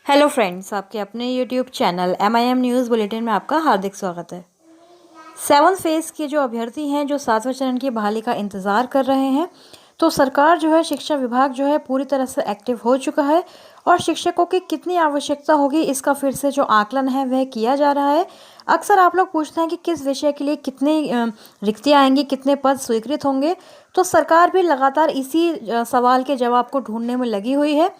Hello friends, आपके अपने YouTube channel MIM news bulletin में आपका हार्दिक स्वागत है। 7th फेज़ के जो अभ्यर्थी हैं जो 7वें चरण की बहाली का इंतज़ार कर रहे हैं, तो सरकार जो है शिक्षा विभाग जो है पूरी तरह से एक्टिव हो चुका है और शिक्षकों की कितनी आवश्यकता होगी इसका फिर से जो आकलन है वह किया जा रहा है। अक्सर आप लोग पूछते हैं कि किस विषय के लिए कितनी रिक्तियाँ आएंगी, कितने पद स्वीकृत होंगे, तो सरकार भी लगातार इसी सवाल के जवाब को ढूंढने में लगी हुई है।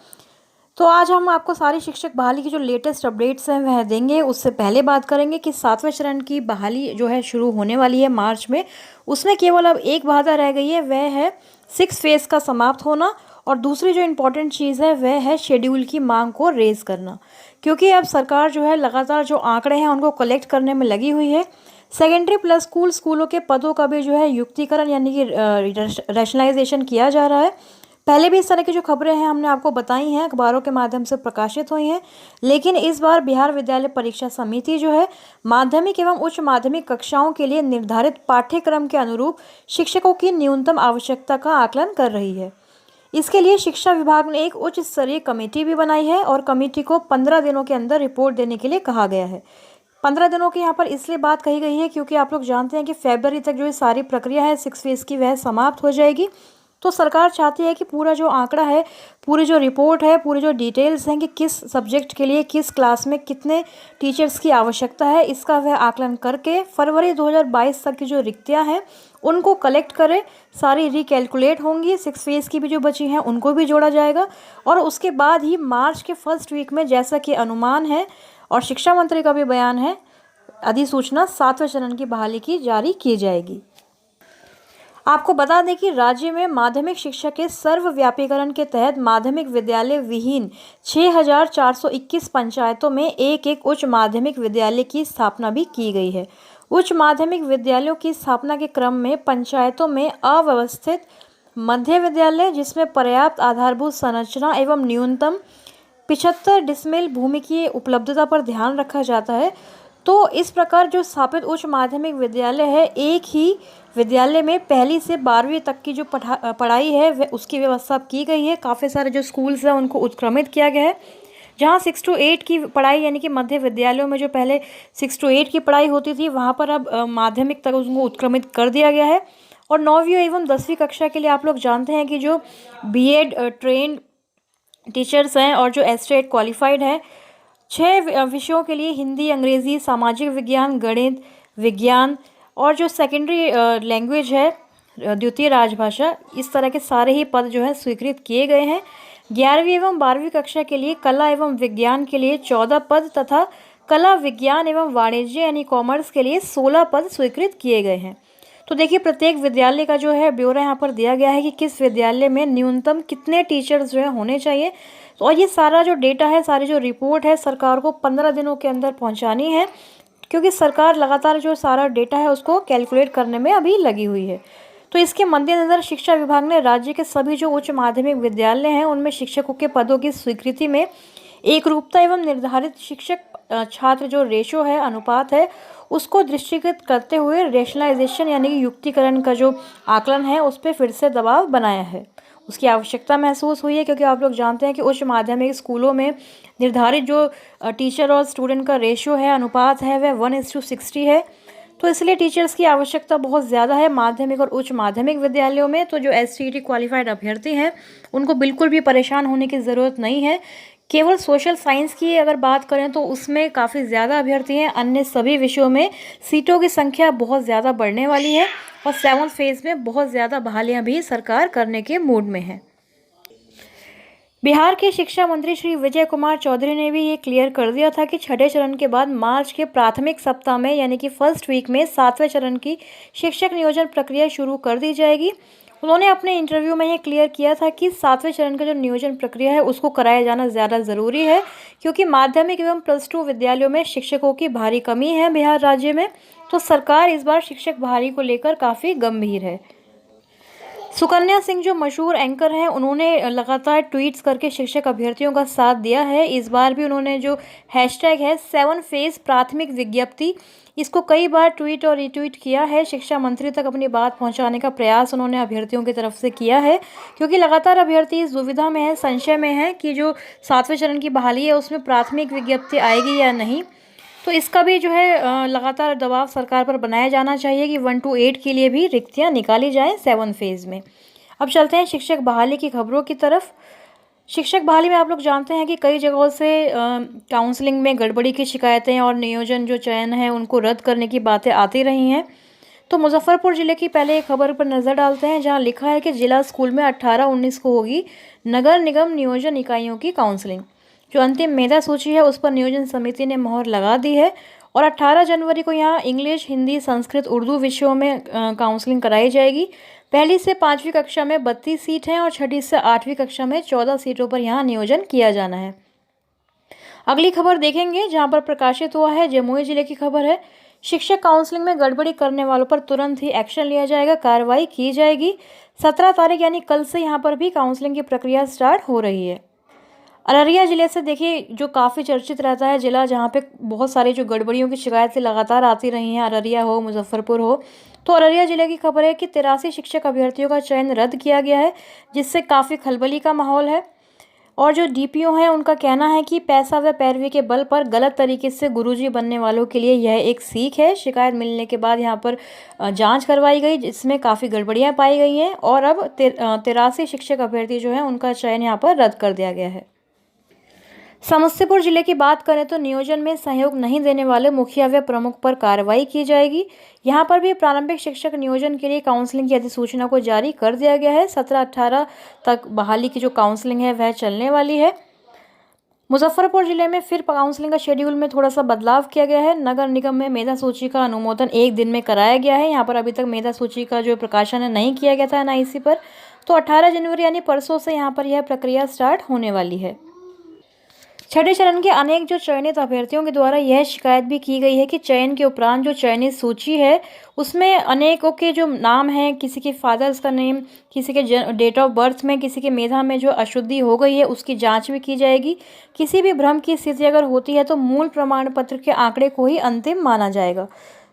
तो आज हम आपको सारी शिक्षक बहाली की जो लेटेस्ट अपडेट्स हैं वह देंगे। उससे पहले बात करेंगे कि 7वें चरण की बहाली जो है शुरू होने वाली है मार्च में। उसमें केवल अब एक बाधा रह गई है, वह है 6 फेज़ का समाप्त होना। और दूसरी जो इम्पोर्टेंट चीज़ है वह है शेड्यूल की मांग को रेज़ करना, क्योंकि अब सरकार जो है लगातार जो आंकड़े हैं उनको कलेक्ट करने में लगी हुई है। सेकेंडरी प्लस स्कूलों के पदों का भी जो है युक्तिकरण यानी कि रैशनलाइजेशन किया जा रहा है। पहले भी इस तरह की जो खबरें हैं हमने आपको बताई हैं, अखबारों के माध्यम से प्रकाशित हुई हैं, लेकिन इस बार बिहार विद्यालय परीक्षा समिति जो है माध्यमिक एवं उच्च माध्यमिक कक्षाओं के लिए निर्धारित पाठ्यक्रम के अनुरूप शिक्षकों की न्यूनतम आवश्यकता का आकलन कर रही है। इसके लिए शिक्षा विभाग ने एक उच्च स्तरीय कमेटी भी बनाई है और कमेटी को 15 दिनों के अंदर रिपोर्ट देने के लिए कहा गया है। 15 दिनों की यहाँ पर इसलिए बात कही गई है क्योंकि आप लोग जानते हैं कि फरवरी तक जो ये सारी प्रक्रिया है 6 फेज़ की वह समाप्त हो जाएगी। तो सरकार चाहती है कि पूरा जो आंकड़ा है, पूरी जो रिपोर्ट है, पूरी जो डिटेल्स हैं कि किस सब्जेक्ट के लिए किस क्लास में कितने टीचर्स की आवश्यकता है, इसका वह आकलन करके फरवरी 2022 तक की जो रिक्तियां हैं उनको कलेक्ट करे। सारी रिकैलकुलेट होंगी, 6 फेज़ की भी जो बची हैं उनको भी जोड़ा जाएगा और उसके बाद ही मार्च के फर्स्ट वीक में, जैसा कि अनुमान है और शिक्षा मंत्री का भी बयान है, अधिसूचना 7वें चरण की बहाली की जारी की जाएगी। आपको बता दें कि राज्य में माध्यमिक शिक्षा के सर्वव्यापीकरण के तहत माध्यमिक विद्यालय विहीन 6,421 पंचायतों में एक उच्च माध्यमिक विद्यालय की स्थापना भी की गई है। उच्च माध्यमिक विद्यालयों की स्थापना के क्रम में पंचायतों में अव्यवस्थित मध्य विद्यालय, जिसमें पर्याप्त आधारभूत संरचना एवं न्यूनतम 75 डिसमिल भूमि की उपलब्धता पर ध्यान रखा जाता है। तो इस प्रकार जो स्थापित उच्च माध्यमिक विद्यालय है, एक ही विद्यालय में पहली से 12वीं तक की जो पढ़ाई है वह उसकी व्यवस्था की गई है। काफ़ी सारे जो स्कूल्स हैं उनको उत्क्रमित किया गया है। जहाँ 6 to 8 की पढ़ाई यानी कि मध्य विद्यालयों में जो पहले 6 to 8 की पढ़ाई होती थी, वहाँ पर अब माध्यमिक तक उसको उत्क्रमित कर दिया गया है। और 9वीं एवं 10वीं कक्षा के लिए आप लोग जानते हैं कि जो BEd ट्रेंड टीचर्स हैं और जो एस्टेट क्वालिफाइड हैं, 6 विषयों के लिए हिंदी, अंग्रेज़ी, सामाजिक विज्ञान, गणित, विज्ञान और जो सेकेंडरी लैंग्वेज है द्वितीय राजभाषा, इस तरह के सारे ही पद जो है स्वीकृत किए गए हैं। 11वीं एवं 12वीं कक्षा के लिए कला एवं विज्ञान के लिए 14 पद तथा कला, विज्ञान एवं वाणिज्य यानी कॉमर्स के लिए 16 पद स्वीकृत किए गए हैं। तो देखिए, प्रत्येक विद्यालय का जो है ब्यौरा यहाँ पर दिया गया है कि किस विद्यालय में न्यूनतम कितने टीचर्स जो है होने चाहिए। और ये सारा जो डेटा है, सारी जो रिपोर्ट है, सरकार को 15 दिनों के अंदर पहुँचानी है, क्योंकि सरकार लगातार जो सारा डेटा है उसको कैलकुलेट करने में अभी लगी हुई है। तो इसके मद्देनज़र शिक्षा विभाग ने राज्य के सभी जो उच्च माध्यमिक विद्यालय हैं उनमें शिक्षकों के पदों की स्वीकृति में एकरूपता एवं निर्धारित शिक्षक छात्र जो रेशो है, अनुपात है, उसको दृष्टिगत करते हुए रेशनलाइजेशन यानी कि युक्तिकरण का जो आकलन है उस पर फिर से दबाव बनाया है। उसकी आवश्यकता महसूस हुई है क्योंकि आप लोग जानते हैं कि उच्च माध्यमिक स्कूलों में निर्धारित जो टीचर और स्टूडेंट का रेशियो है, अनुपात है, वह 1:60 है। तो इसलिए टीचर्स की आवश्यकता बहुत ज़्यादा है माध्यमिक और उच्च माध्यमिक विद्यालयों में। तो जो STET क्वालिफाइड अभ्यर्थी हैं उनको बिल्कुल भी परेशान होने की ज़रूरत नहीं है। केवल सोशल साइंस की अगर बात करें तो उसमें काफ़ी ज़्यादा अभ्यर्थी हैं, अन्य सभी विषयों में सीटों की संख्या बहुत ज़्यादा बढ़ने वाली है और 7th फेज़ में बहुत ज़्यादा बहालियाँ भी सरकार करने के मूड में है। बिहार के शिक्षा मंत्री श्री विजय कुमार चौधरी ने भी ये क्लियर कर दिया था कि 6ठे चरण के बाद मार्च के प्राथमिक सप्ताह में यानी कि फर्स्ट वीक में 7वें चरण की शिक्षक नियोजन प्रक्रिया शुरू कर दी जाएगी। उन्होंने अपने इंटरव्यू में ये क्लियर किया था कि 7वें चरण का जो नियोजन प्रक्रिया है उसको कराया जाना ज़्यादा ज़रूरी है, क्योंकि माध्यमिक एवं +2 विद्यालयों में शिक्षकों की भारी कमी है बिहार राज्य में। तो सरकार इस बार शिक्षक बहाली को लेकर काफ़ी गंभीर है। सुकन्या सिंह जो मशहूर एंकर हैं, उन्होंने लगातार ट्वीट्स करके शिक्षक अभ्यर्थियों का साथ दिया है। इस बार भी उन्होंने जो हैशटैग है 7 फेज प्राथमिक विज्ञप्ति, इसको कई बार ट्वीट और रिट्वीट किया है। शिक्षा मंत्री तक अपनी बात पहुंचाने का प्रयास उन्होंने अभ्यर्थियों की तरफ से किया है, क्योंकि लगातार अभ्यर्थी इस दुविधा में है, संशय में है कि जो 7वें चरण की बहाली है उसमें प्राथमिक विज्ञप्ति आएगी या नहीं। तो इसका भी जो है लगातार दबाव सरकार पर बनाया जाना चाहिए कि 1 to 8 के लिए भी रिक्तियां निकाली जाएं 7 फेज़ में। अब चलते हैं शिक्षक बहाली की खबरों की तरफ। शिक्षक बहाली में आप लोग जानते हैं कि कई जगहों से काउंसलिंग में गड़बड़ी की शिकायतें और नियोजन जो चयन है उनको रद्द करने की बातें आती रही हैं। तो मुजफ्फरपुर ज़िले की पहले एक खबर पर नज़र डालते हैं, जहां लिखा है कि जिला स्कूल में 18-19 को होगी नगर निगम नियोजन इकाइयों की काउंसलिंग। जो अंतिम मेधा सूची है उस पर नियोजन समिति ने मोहर लगा दी है और 18 जनवरी को यहाँ इंग्लिश, हिंदी, संस्कृत, उर्दू विषयों में काउंसलिंग कराई जाएगी। पहली से 5वीं कक्षा में 32 सीट हैं और छठी से 8वीं कक्षा में 14 सीटों पर यहाँ नियोजन किया जाना है। अगली खबर देखेंगे, जहाँ पर प्रकाशित हुआ है जमुई जिले की खबर है। शिक्षक काउंसलिंग में गड़बड़ी करने वालों पर तुरंत ही एक्शन लिया जाएगा, कार्रवाई की जाएगी। 17 तारीख यानी कल से यहाँ पर भी काउंसलिंग की प्रक्रिया स्टार्ट हो रही है। अररिया ज़िले से देखिए, जो काफ़ी चर्चित रहता है ज़िला, जहाँ पे बहुत सारी जो गड़बड़ियों की शिकायतें लगातार आती रही हैं, अररिया हो, मुजफ्फरपुर हो। तो अररिया ज़िले की खबर है कि 83 शिक्षक अभ्यर्थियों का चयन रद्द किया गया है, जिससे काफ़ी खलबली का माहौल है। और जो डीपीओ हैं उनका कहना है कि पैसा व पैरवी के बल पर गलत तरीके से गुरुजी बनने वालों के लिए यह एक सीख है। शिकायत मिलने के बाद यहाँ पर जांच करवाई गई, जिसमें काफ़ी गड़बड़ियाँ पाई गई हैं और अब 83 शिक्षक अभ्यर्थी जो हैं उनका चयन यहाँ पर रद्द कर दिया गया है। समस्तीपुर जिले की बात करें तो नियोजन में सहयोग नहीं देने वाले मुखिया व प्रमुख पर कार्रवाई की जाएगी। यहाँ पर भी प्रारंभिक शिक्षक नियोजन के लिए काउंसलिंग की अधिसूचना को जारी कर दिया गया है। 17-18 तक बहाली की जो काउंसलिंग है वह चलने वाली है। मुजफ्फरपुर जिले में फिर काउंसलिंग का शेड्यूल में थोड़ा सा बदलाव किया गया है। नगर निगम में मेधा सूची का अनुमोदन एक दिन में कराया गया है। यहाँ पर अभी तक मेधा सूची का जो प्रकाशन है नहीं किया गया था NIC पर। तो 18 जनवरी यानी परसों से यहाँ पर यह प्रक्रिया स्टार्ट होने वाली है। छठे चरण के अनेक जो चयनित अभ्यर्थियों के द्वारा यह शिकायत भी की गई है कि चयन के उपरांत जो चयनित सूची है उसमें अनेकों के जो नाम हैं, किसी के फादर्स का नेम, किसी के डेट ऑफ बर्थ में, किसी के मेधा में जो अशुद्धि हो गई है उसकी जांच भी की जाएगी। किसी भी भ्रम की स्थिति अगर होती है तो मूल प्रमाण पत्र के आंकड़े को ही अंतिम माना जाएगा।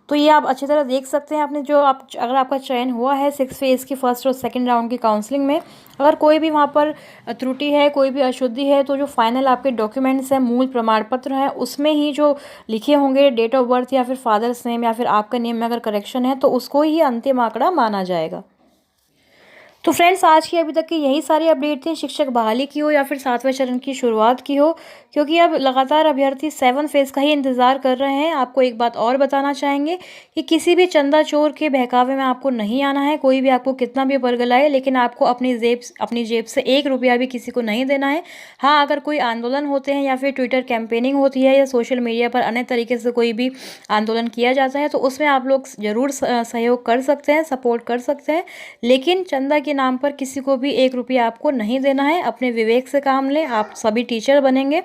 तो ये आप अच्छी तरह देख सकते हैं। आपने जो अगर आपका चयन हुआ है 6 फेज़ की फर्स्ट और सेकंड राउंड की काउंसलिंग में, अगर कोई भी वहाँ पर त्रुटि है, कोई भी अशुद्धि है, तो जो फाइनल आपके डॉक्यूमेंट्स हैं, मूल प्रमाण पत्र हैं, उसमें ही जो लिखे होंगे डेट ऑफ बर्थ या फिर फादर्स नेम या फिर आपका नेम में अगर करेक्शन है तो उसको ही अंतिम आंकड़ा माना जाएगा। तो फ्रेंड्स, आज की अभी तक की यही सारी अपडेट थी, शिक्षक बहाली की हो या फिर 7वें चरण की शुरुआत की हो, क्योंकि अब लगातार अभ्यर्थी 7 फेज़ का ही इंतज़ार कर रहे हैं। आपको एक बात और बताना चाहेंगे कि किसी भी चंदा चोर के बहकावे में आपको नहीं आना है। कोई भी आपको कितना भी बरगलाए, लेकिन आपको अपनी जेब से 1 रुपया भी किसी को नहीं देना है। हाँ, अगर कोई आंदोलन होते हैं या फिर ट्विटर कैंपेनिंग होती है या सोशल मीडिया पर अन्य तरीके से कोई भी आंदोलन किया जाता है तो उसमें आप लोग ज़रूर सहयोग कर सकते हैं, सपोर्ट कर सकते हैं, लेकिन चंदा के नाम पर किसी को भी 1 रुपया आपको नहीं देना है। अपने विवेक से काम लें। आप सभी टीचर बनेंगे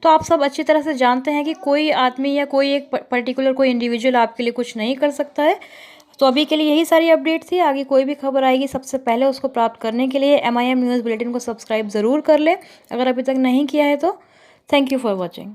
तो आप सब अच्छी तरह से जानते हैं कि कोई आदमी या कोई एक पर्टिकुलर कोई इंडिविजुअल आपके लिए कुछ नहीं कर सकता है। तो अभी के लिए यही सारी अपडेट थी। आगे कोई भी खबर आएगी सबसे पहले उसको प्राप्त करने के लिए MIM न्यूज़ बुलेटिन को सब्सक्राइब ज़रूर कर लें अगर अभी तक नहीं किया है तो। Thank you for watching.